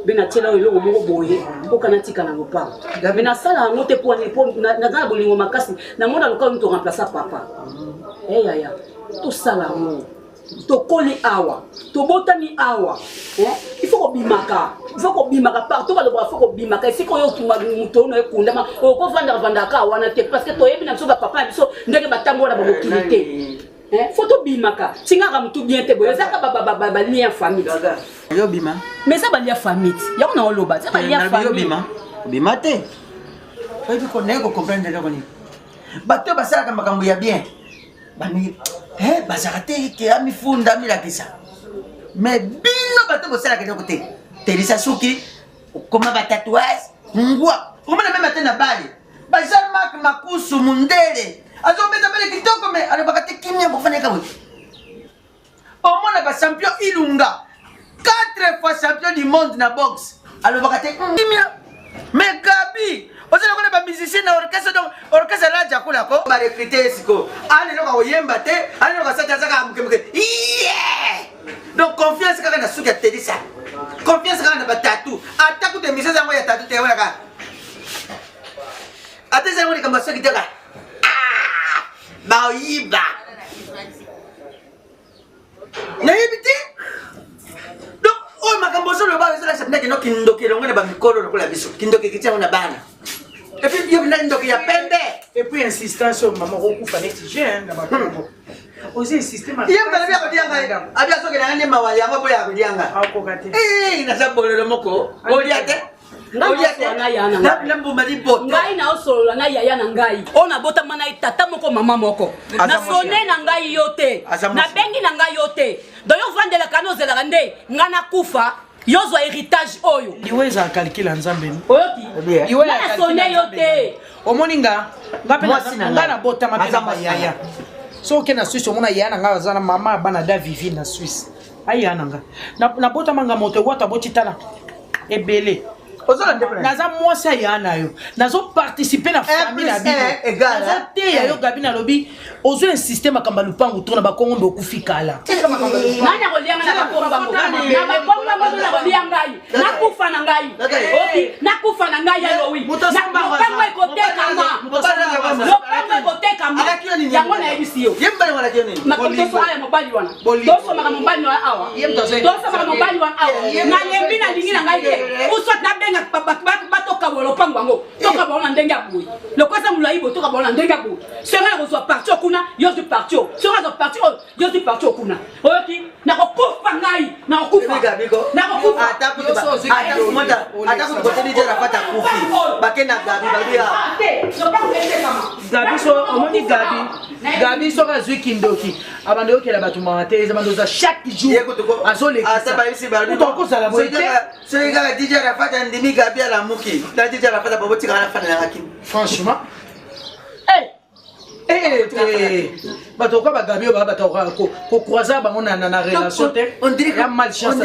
mbe natiela oyo eloko moko boye mpoka natika na lopango mbe nasala yango te naza na bolingo makasi namona loka to remplace papa yaya tosala yango tokoli awa tobotani awa il faut kobimaka partout baloba faut kobimaka esika oyo otuma moto ono ekundama okovandaka wana te parce que toyebi na biso bapapa na biso ndenge batambola bamokili te faut tobimaka tingaka motu bien te boye ezaka balia famille yobima mais eza balia famille yango na oloba eza balia famille obima te oyebi koneye kocomprendre eloko nini bato basalaka makambo ya bien bazalaka te ke amifunda amilakisa mais bino bato bosalaka eloko te telisa suki okoma batatouage ngwa omona même atena bali ba Jean-Marc Makusu Mundele azobeta bale kitoko me alobaka te kimia bofanya kawe omona ba champion Ilunga 4 fois champion du monde na boxe alobaka te kimia mais Gabi osala kona ba musicien na orchestre donc orchestre la jakula ko ba recruter siko ale loka oyemba te ale loka sata saka mukemke donc confiance kaka na suki ateli ça confiance kaka na ba tatou ata ku de mise zango ya tatou te wala ka ata zango ni kama suki te ka ba oyiba na yibiti donc o makambo so lo ba sala sabna ke no kindoki ngone ba mikolo lokola biso kindoki kitya na bana. Et puis, il y a pembe. Et puis, insistance sur maman Roku Fanettigène. Osez insister, ma il y a un peu de dianga. Abia so que la nne mawali anga boya ko dianga. Na sa bolo lo moko. Oliate. Oliate. Na lambu mali poto. Ngai na osolo na yaya na ngai. Ona bota mana itata moko mama moko. Na sone na ngai yote. Na bengi na ngai yote. Doyo vandela kano zela rande. Ngana kufa. Yozo héritage oyo. Iwe za calcul nzambe. Oyoki. Iwe na sonne yote. Omoninga ngapena na bota mapena yaya. So ke na Suisse omona yaya nga bazana mama bana da Vivi na Suisse. Aya nanga. Na bota manga moto wata botitala. Ebele. Naza mwasa ya nayo. Nazo participer na famille na bino. Naza te ya yo Gabi na lobi. Ozo insister makamba lupangu tona ba Kongo mbe kufikala. Nani akolianga na bakongo bango. Na bakongo bango na kolia ngai. Nakufa na ngai. Oki nakufa na ngai ya lowi. Nakufa ekoteka ma. Nakufa ekoteka ma. Yango na ebisiyo. Yemba na wala kioni. Makoto so aya mobali wana. Doso maka mobali wana awa. Doso maka mobali wana awa. Na yembi na lingi na ngai te. Uswa na benga batoka bolo pango toka bona ndenge abui le kwasa mulaibo toka bona ndenge abui sera reçoit parti okuna yo du parti sera zo parti yo du parti okuna oyoki na kokufa ngai na kokufa na kokufa ataku mota ataku koteli jera pata kufi bakena Gabi Gabi so omoni Gabi so ka zwi kindoki abando yokela batu mate ezamando za chaque jour azole asa ba isi ba ko sala boite so yega DJ Rafata ndimi Gabi ala muki la DJ Rafata boboti kana fana na hakim franchement bato ko ba Gabi ba bato ko croiser ba ngona na relation te on dirait malchance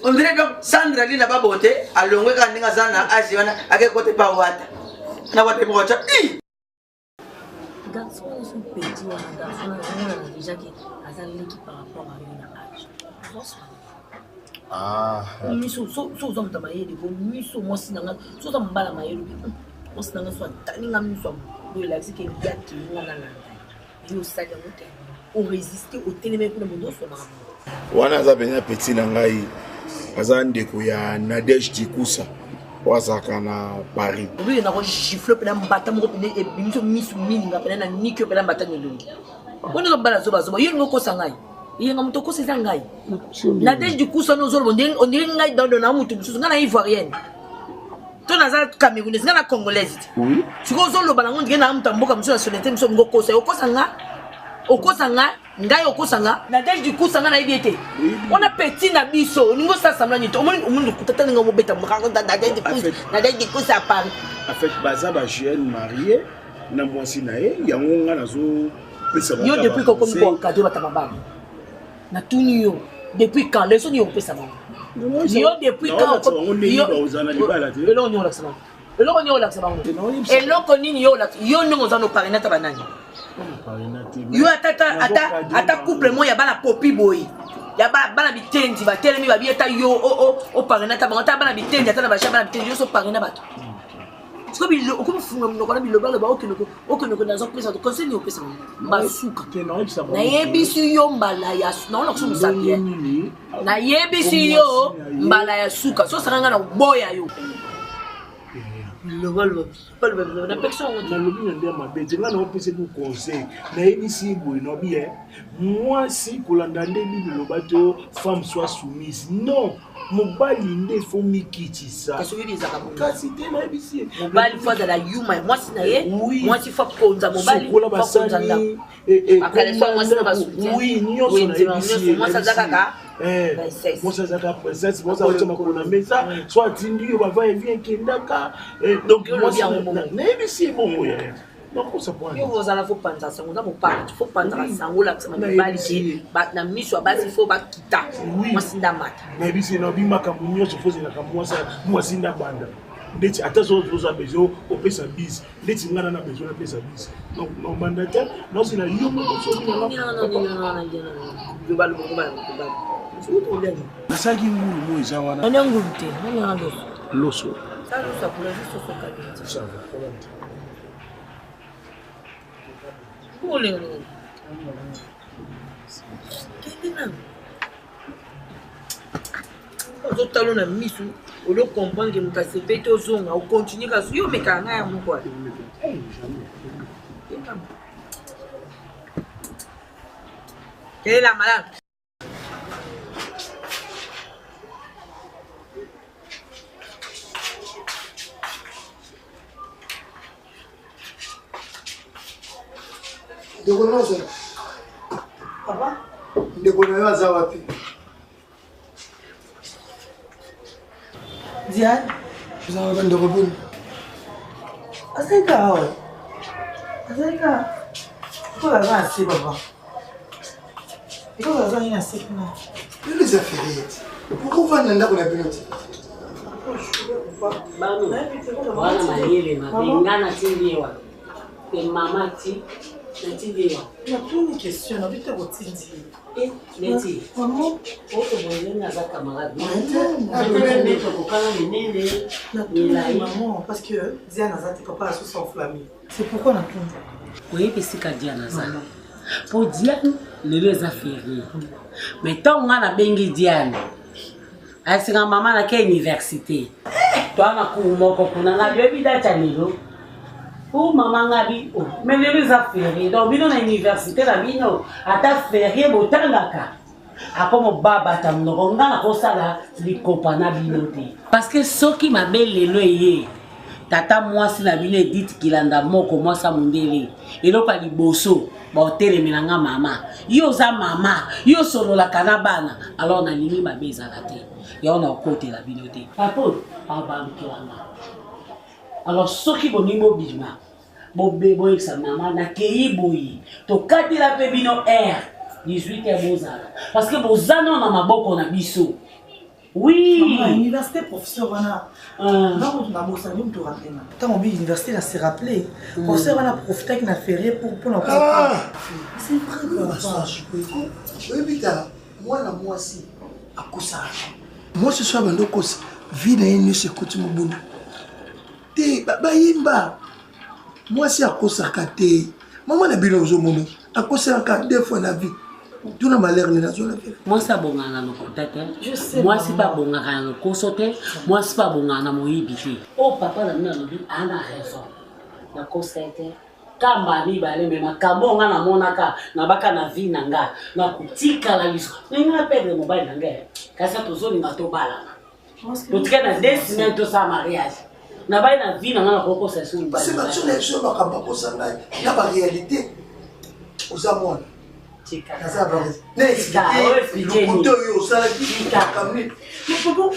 on dirait donc Sandra lina babote alongwe ka ndinga sana asiwana ake kote pa wata na wata mocha garçon sont petits on a déjà qui a l'équipe par rapport à une âge. Ah. Miso so zomta mayeli ko miso mosinanga so zambala mayeli mosinanga so taninga miso do la sike yaki ngana na. Yo sala mote. On résister au télémé pour le monde so mama. Wana za benya petit na ngai aza ndeko ya Nadège Dikusa. Wazaka na Paris. Oui, na ko gifle pena mbata mo pena e bimso misu mininga pena na nikyo pena mbata nyolongi. Wona zo bala zo bazo yo ngoko sangai. Yenga mutoko seza ngai. Na Nadège Dikusa no zolo ndenge on dirait ngai dans na mutu musu ngana ivoirienne. To naza camerounaise ngana congolaise. Oui. Siko zolo bala ngondike na mutamboka musu na solete musu ngoko sa okosanga. Okosanga ngai okosanga Nadège Dikusa ngana ibiete. On a petit na biso ningo sa samla nyito omundu kutata ningo mobeta mukanga Nadège Dikusa à Paris. En fait baza ba jeune marié na mwasi na ye yango nga nazo pesa ba. Yo depuis ko komi ko cadeau bata mababa. Na tuni yo depuis quand les soni yo pesa ba. Yo depuis quand yo ozana libala te. Elo nyo la sama. Elo nyo la sama. Elo ko nini yo la yo nyo ozana parinata banani. Yo ata couple mo ya bana popi boy ya bana bitendi ba telemi ba bieta yo o parenata ba ata bana bitendi ata na ba bana bitendi yo so parena bato siko bi lo ko funga no ko na bi lo ba okino na zo pesa to conseil ni o pesa ba suka na yebisi yo mbala ya no na so musabie na yebisi yo mbala ya suka so saranga na boya yo le vol na personne na lobi na ndema bete nga na opese ku conseil na ebisi boy no bien moi si kolanda ndebi lobato femme soit soumise non mobali nde faut mikitisa kasi oui bizaka kasi te na ebisi mobali faut de la yuma moi si na ye moi si faut konza mobali faut konza nda akale so moi si na basu oui nyoso na ebisi moi ça zaka Moi ça zaka princesse, moi ça va makolo na mesa, soit tindi va va et vient kendaka. Donc moi ça mais c'est bon ya. Donc ça point. Yo vous allez faut penser ça, on a mon pas, faut penser ça, on l'a ça m'a balisé, na miso basi faut ba kita. Moi sinda mata. Mais bisi no bi makambo nyonso faut zela ka moi sinda banda. Ndeti attention aux besoins au pesa bis. Ndeti ngana na besoin na pesa bis. Donc non mandataire, non c'est la yo mo so ni non. Je vais le Nasaki ngulu mo izawana. On est ngulu te, on est ngulu. Loso. Ça pour la juste au cabinet. Ça va. Pour les Au talon na misu, au lieu comprendre que nous casse pété au son, on continue à suivre mais quand même quoi. Quelle est la malade? De Gonoza. Papa? De Gonoza wapi? Diane? Vous avez besoin de rebond. Azeka, ouais. Azeka. Faut la voir assez, papa. Il faut la voir assez, non. Il les a fait. Pourquoi vous n'avez pas de pénalité? Wana mayele mabengana tindiwa. Pe mama ti na tindiwa. Na une question, na vite rotindi. Neti. Maman, oko bongenga za camarade. Na to kokana menene. maman parce que Diana Zati papa a s'enflammé. C'est pourquoi na tout. Oui, parce que Diana za. Pour Diane, les affaires. Mais tant on a bengi Diane. Asinga mama na ke université. Toi na kumoko kuna na bebi da chanilo. Pour maman ngabi o. Mais les affaires donc bino na université la bino ata ferie botangaka. Akomo baba tamnoko ngana ko sala likopa na bino te. Parce que soki mabele lelo ye. Tata mwasi na bino edit kilanda moko mwasa mundele. Eloka liboso. Ba telemela nga mama. Yo za mama, yo solo la kanabana. Alors na limi ba bezala te. Ya on a côté la bibliothèque. Papa, papa mkiwana. Alors soki bonimo bima. Bo bebo eksa mama na keyi boyi. To kati la pe bino air 18 bozala. Parce que bozana na maboko na biso. Oui, maman, université professeur wana. Non, na bossa nous te rappeler. Tant on université là s'est rappelé. Professeur wana profiter que na férié pour c'est vrai papa. Oui, bita. Moi si à kosa. Moi ce soir bando kosa. Vie na yenu se kuti mobundu. Te ba yimba. Moi si à kosa kate. Maman na bino zo mono. À kosa ka deux fois la vie. Tout le malheur les nations la vie. Moi ça bongana no kotete. Moi c'est pas bongana no kosote. Moi c'est pas bongana moyibité. Oh papa la mena lobi ana raison. Na kosete. Kamba ni bale mema kambo nga na monaka na baka na vie nanga na kutika la liso. Ninga perdre mobile nanga. Kasa tozoni ngato bala. Potika na 2 semaines to sa mariage. Na ba na vie nanga na koko sa sou bala. C'est pas sur les choses bakamba ko sanga. Na ba réalité. Aux amours. Tika. Ça va. Le couteau yo ça qui kamni. Mais papa,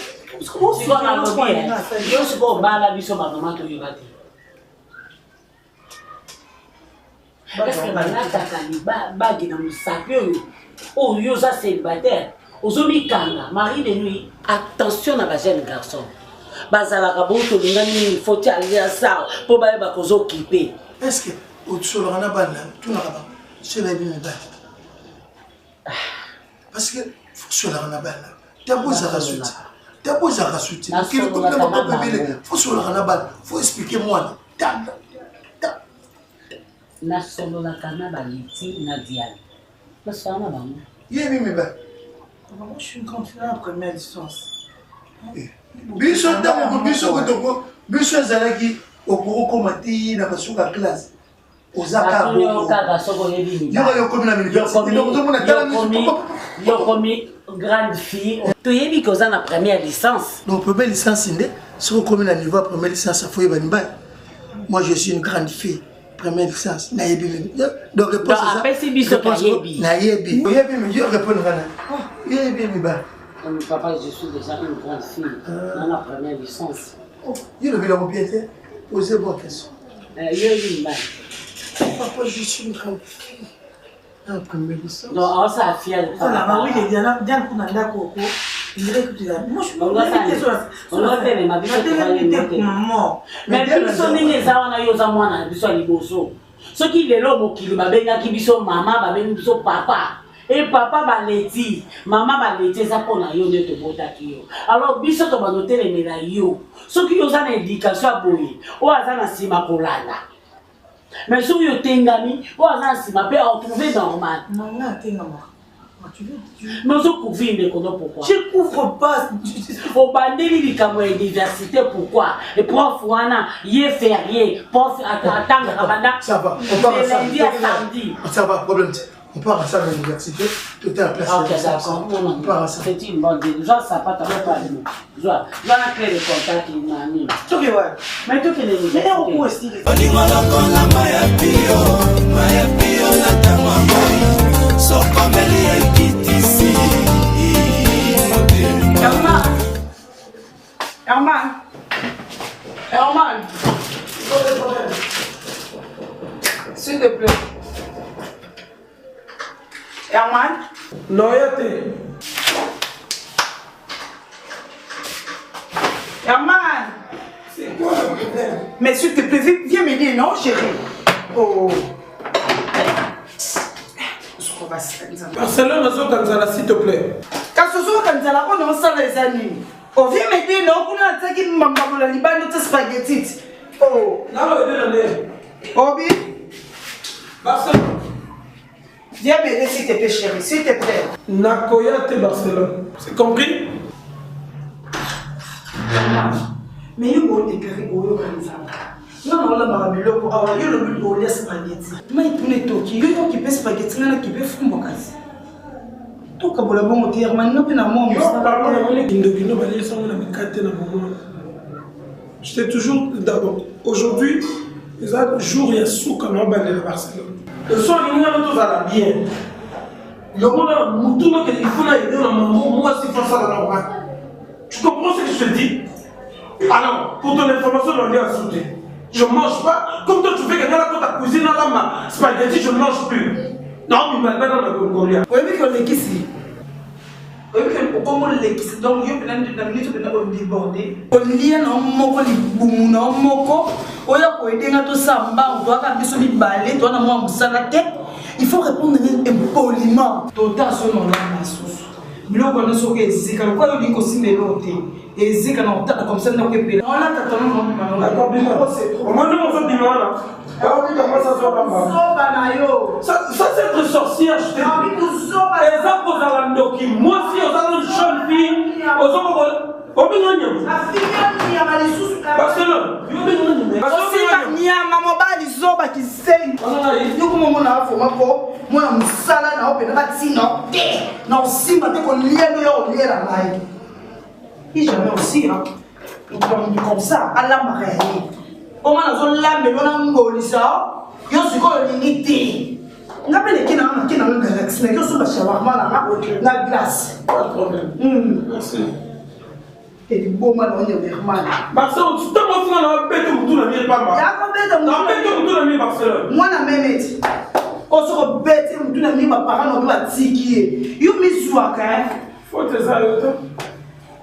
comment c'est qu'on a mobile. Yo se ko bala biso ba maman to yobati. Parce que bagi na musapio oh yo ça célibataire ozomi kanga mari de nuit attention à la jeune garçon bazala ka boto ngani faut aller à ça pour ba ba kozo kiper est-ce que au solo na bana tout na ba c'est la bien ba parce que faut solo na bana taboza rasuti qu'il comme na ba bébé faut solo na bana faut expliquer moi na solo la kana baliti na Diane. Parce que na bango. Yé mi ba. Moi je suis une grande fille en première licence. Biso ndamo biso ko biso zalaki okoro komati na basuka classe. Ozaka yo kaka soko yebi. Yo komi na université donc tout monde a yo komi grande fille. To yebi ko za na première licence. Donc première licence inde, soko komi na niveau première licence faut yeba nimba. Moi je suis une grande fille. Première licence, naïbi. Donc réponse à ça. Naïbi. Naïbi, mais je réponds. Il est bien, Miba. Papa, je suis déjà une grande fille dans la première licence. Il est bien, propriétaire. Posez-moi la question. Il y a une balle. Papa, je suis une grande fille. La première licence. Non, on s'est fier de ça. Oui, il y a bien pour Nanda Coco. Il dirait que tu as. Moi, je suis pas on va faire les mabis. Mais puis, son nez, ça, on a eu aux amours, on a vu sur les bossos. Ce qui est l'homme qui m'a bien qui biso maman, m'a bien biso papa. Et papa va l'étir, maman va l'étir, ça pour naïo de te botter qui yo. Alors biso to va noter les médailles. Ce qui ont une indication à boyer, ou à ça na sima kolala. Mais si vous tengami, ou à ça sima peut retrouver normal. Non, non, tengama. Mais vous couvrez pourquoi? Je couvre pas. Au bandeli du Cameroun diversité pourquoi? Et prof Wana, yé férié, prof attendre ça va, on part à samedi. Ça va, problème. On part à ça à l'université, tout est à la place. Ok, d'accord. On part à ça. C'est une bonne idée. Genre, ça pas t'avais pas de nous. Genre, on a créé les contacts qui m'a mis. Tu vois, mais tout est les mais on peut aussi. On dit moi la Maya Pio, la Tamamoi, so comme elle est quitte ici. Herman, s'il te plaît. Herman? Non, yate. Herman! C'est quoi le problème? Mais s'il te plaît, viens m'aider, non, chérie? Oh! Marcelo, Kanzala, s'il te plaît. Kasoso Kanzala, on a ça les années. Oh, viens m'aider, non? On a attaqué maman la Liban, notre spaghetti. Oh! Là, on va aider. Obi? Marcelo. Viens m'aider, s'il te plaît, chérie, s'il te plaît. Nakoyate Barcelone. C'est compris? Mais il faut déclarer au lieu comme ça. Non, on l'a marabillé pour avoir eu le but de laisser spaghetti. Mais il peut toki, il y a qui peut spaghetti, il y a qui peut fumbokas. Tout comme le bon moteur, maintenant, on a moins de je t'ai toujours d'abord. Aujourd'hui, les autres jours, il y a sous comme on va aller à Barcelone. Le soir, il y a tout va bien. Le monde a tout le monde il faut aider la maman. Moi, c'est pas ça dans la bras. Tu comprends ce que je te dis? Alors, pour ton information, on est à sauter. Je ne mange pas. Comme toi, tu fais quelqu'un là, quand ta cuisine là, ma spaghetti, je ne mange plus. Non, mais il m'a pas dans la Congolia. Oui, mais qu'on est ici. Oui, mais comment l'équipe, donc, il y a plein de minutes que nous avons débordé. On lit un moko, on a un moko. On a quoi aider notre samba, on doit faire des balais, on a moins de il faut répondre impoliment. Total, ce nom-là, ma source. Mais là, on a ce que c'est quand on dit que c'est méloté. Et c'est quand on a comme ça, on a payé. On a tâtonné, on a d'accord, moi, non, on fait du mal. Alors, oui, comment ça sort là-bas? Ça, c'est être sorcière, je te dis. Et ça, pour la Ndoki, moi, si on a une jeune fille, on a La fille a les sous Barcelone. Aussi, il y a maman qui zoba qui sait. Yo como mona fo mako, mona musala na open na tino. Na simba te ko liendo yo liera mai. Et jamais aussi hein. Comme ça, à la marée. Comment la zone là mais on ngolisa. Yo siko limité. Ngapele kina galaxy na yo so ba shawarma na glace. Pas de problème. Merci. Et du beau mal, on est vraiment. Marcelo, tu t'as pas fait un bête ou tout la vie pas mal. Il y a combien de temps? Bête ou tout la vie, Marcelo. Moi, la même été. On se rebête ou tout la vie, ma parent n'a pas tiki. You miss work, hein? Faut que ça le temps.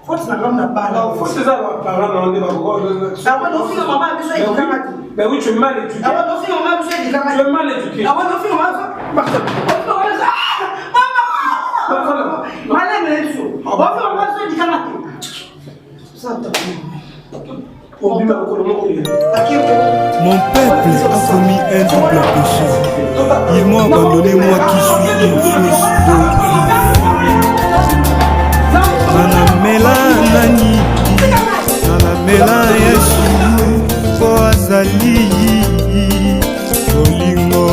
Faut que ça n'a pas là. Faut que ça va parler dans les bagos. Avant nos filles, maman a besoin de camarades. Ben oui, tu es mal éduqué. Avant nos filles, maman a besoin de camarades. Tu es mal éduqué. Avant nos filles, maman a besoin de maman. Madame, elle est sous. On va faire besoin de camarades. Mon peuple a commis un double péché. Ils m'ont abandonné, moi qui suis une source d'eau. Nanamela nani, nanamela Yesu, Boazali, Olingo.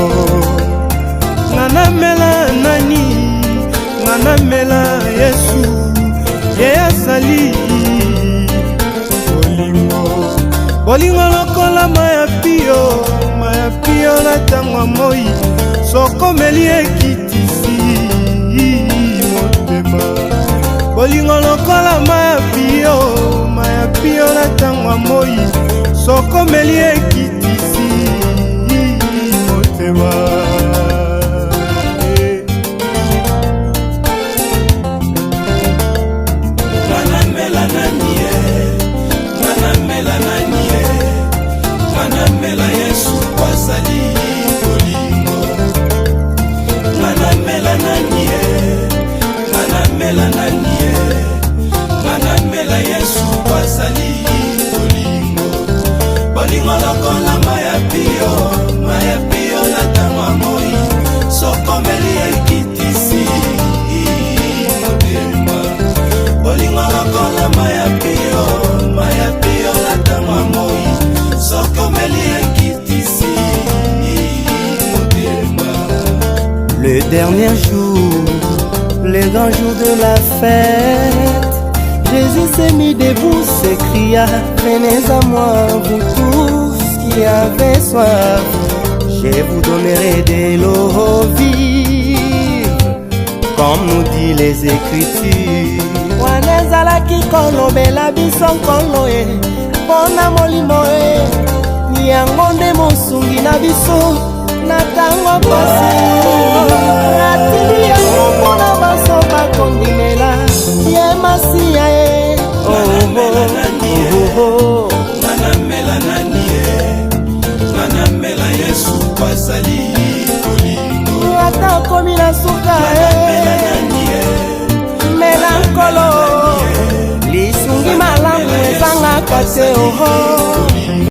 Nanamela nani, nanamela Yesu, Yeasali. Bolingo lokola maya pio na tangwa moi soko meli ekitisi motema bolingo lokola maya pio na ntango ya moi sokomeli ekitisi motema Manamela Yesu kwasali bolingo Manamela nanie Manamela Yesu kwasali bolingo Bolingo lokola maya pio na tama moi sokomeli ekitisi motema Bolingo lokola maya pio na tama moi Le dernier jour, le grand jour de la fête, Jésus s'est mis debout, s'écria, venez à moi, vous tous qui avez soif, je vous donnerai de l'eau vive, comme nous dit les Écritures. Wanezalaki kolobela biso nkolo e mpona molimo e yango nde mosungi na biso na ntango pasi atili yango mpona baso bakondimela ye masiya e Manamela Yesu kwasali bolingo ata komi na suka e melankolo lisungi malamu ezangaka te oho